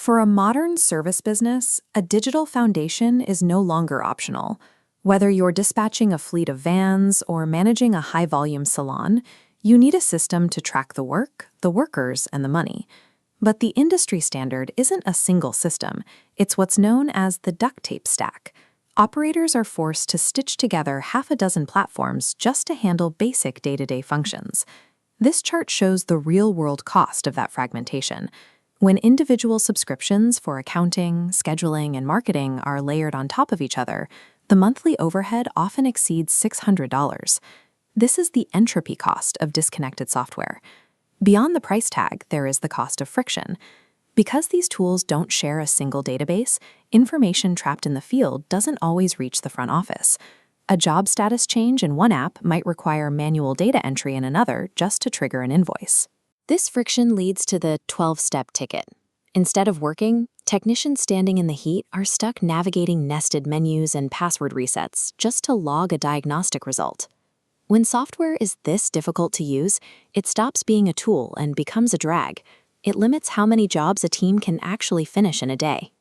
For a modern service business, a digital foundation is no longer optional. Whether you're dispatching a fleet of vans or managing a high-volume salon, you need a system to track the work, the workers, and the money. But the industry standard isn't a single system. It's what's known as the duct tape stack. Operators are forced to stitch together half a dozen platforms just to handle basic day-to-day functions. This chart shows the real-world cost of that fragmentation. When individual subscriptions for accounting, scheduling, and marketing are layered on top of each other, the monthly overhead often exceeds $600. This is the entropy cost of disconnected software. Beyond the price tag, there is the cost of friction. Because these tools don't share a single database, information trapped in the field doesn't always reach the front office. A job status change in one app might require manual data entry in another just to trigger an invoice. This friction leads to the 12-step ticket. Instead of working, technicians standing in the heat are stuck navigating nested menus and password resets just to log a diagnostic result. When software is this difficult to use, it stops being a tool and becomes a drag. It limits how many jobs a team can actually finish in a day.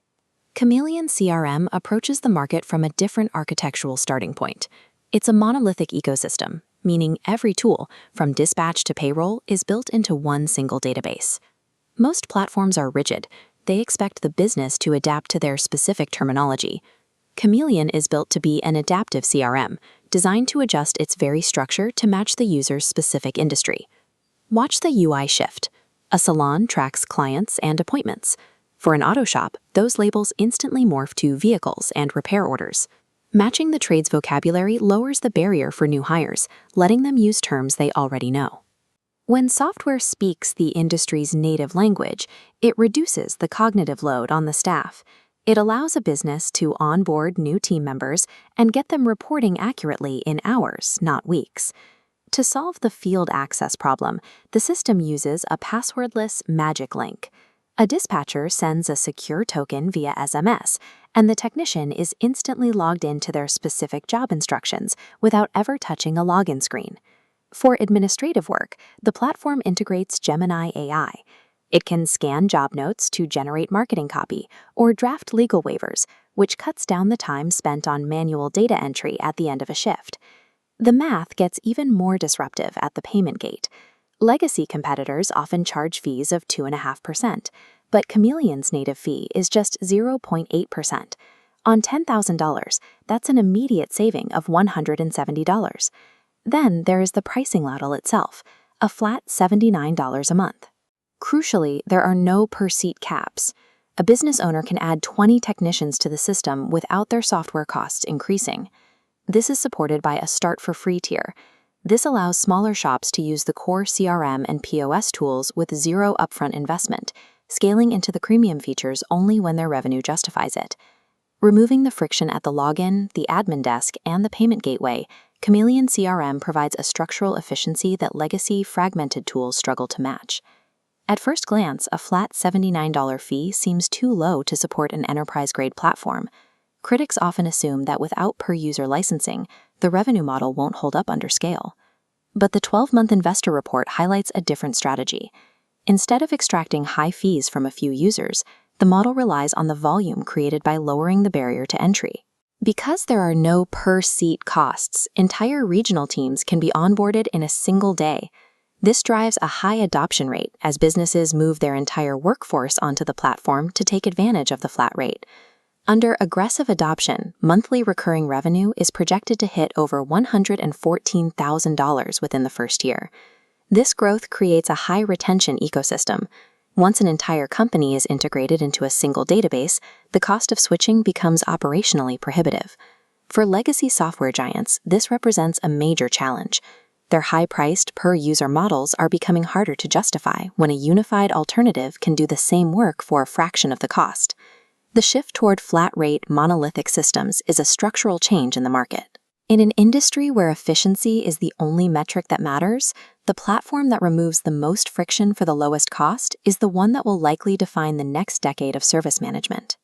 Chameleon CRM approaches the market from a different architectural starting point. It's a monolithic ecosystem, meaning every tool, from dispatch to payroll, is built into one single database. Most platforms are rigid. They expect the business to adapt to their specific terminology. Chameleon is built to be an adaptive CRM, designed to adjust its very structure to match the user's specific industry. Watch the UI shift. A salon tracks clients and appointments. For an auto shop, those labels instantly morph to vehicles and repair orders. Matching the trade's vocabulary lowers the barrier for new hires, letting them use terms they already know. When software speaks the industry's native language, it reduces the cognitive load on the staff. It allows a business to onboard new team members and get them reporting accurately in hours, not weeks. To solve the field access problem, the system uses a passwordless magic link. A dispatcher sends a secure token via SMS, and the technician is instantly logged into their specific job instructions without ever touching a login screen. For administrative work, the platform integrates Gemini AI. It can scan job notes to generate marketing copy or draft legal waivers, which cuts down the time spent on manual data entry at the end of a shift. The math gets even more disruptive at the payment gate. Legacy competitors often charge fees of 2.5%, but Chameleon's native fee is just 0.8%. On $10,000, that's an immediate saving of $170. Then there is the pricing model itself, a flat $79 a month. Crucially, there are no per-seat caps. A business owner can add 20 technicians to the system without their software costs increasing. This is supported by a start-for-free tier. This allows smaller shops to use the core CRM and POS tools with zero upfront investment, scaling into the premium features only when their revenue justifies it. Removing the friction at the login, the admin desk, and the payment gateway, Chameleon CRM provides a structural efficiency that legacy, fragmented tools struggle to match. At first glance, a flat $79 fee seems too low to support an enterprise-grade platform. Critics often assume that without per-user licensing, the revenue model won't hold up under scale. But the 12-month investor report highlights a different strategy. Instead of extracting high fees from a few users, the model relies on the volume created by lowering the barrier to entry. Because there are no per-seat costs, entire regional teams can be onboarded in a single day. This drives a high adoption rate as businesses move their entire workforce onto the platform to take advantage of the flat rate. Under aggressive adoption, monthly recurring revenue is projected to hit over $114,000 within the first year. This growth creates a high-retention ecosystem. Once an entire company is integrated into a single database, the cost of switching becomes operationally prohibitive. For legacy software giants, this represents a major challenge. Their high-priced, per-user models are becoming harder to justify when a unified alternative can do the same work for a fraction of the cost. The shift toward flat-rate, monolithic systems is a structural change in the market. In an industry where efficiency is the only metric that matters, the platform that removes the most friction for the lowest cost is the one that will likely define the next decade of service management.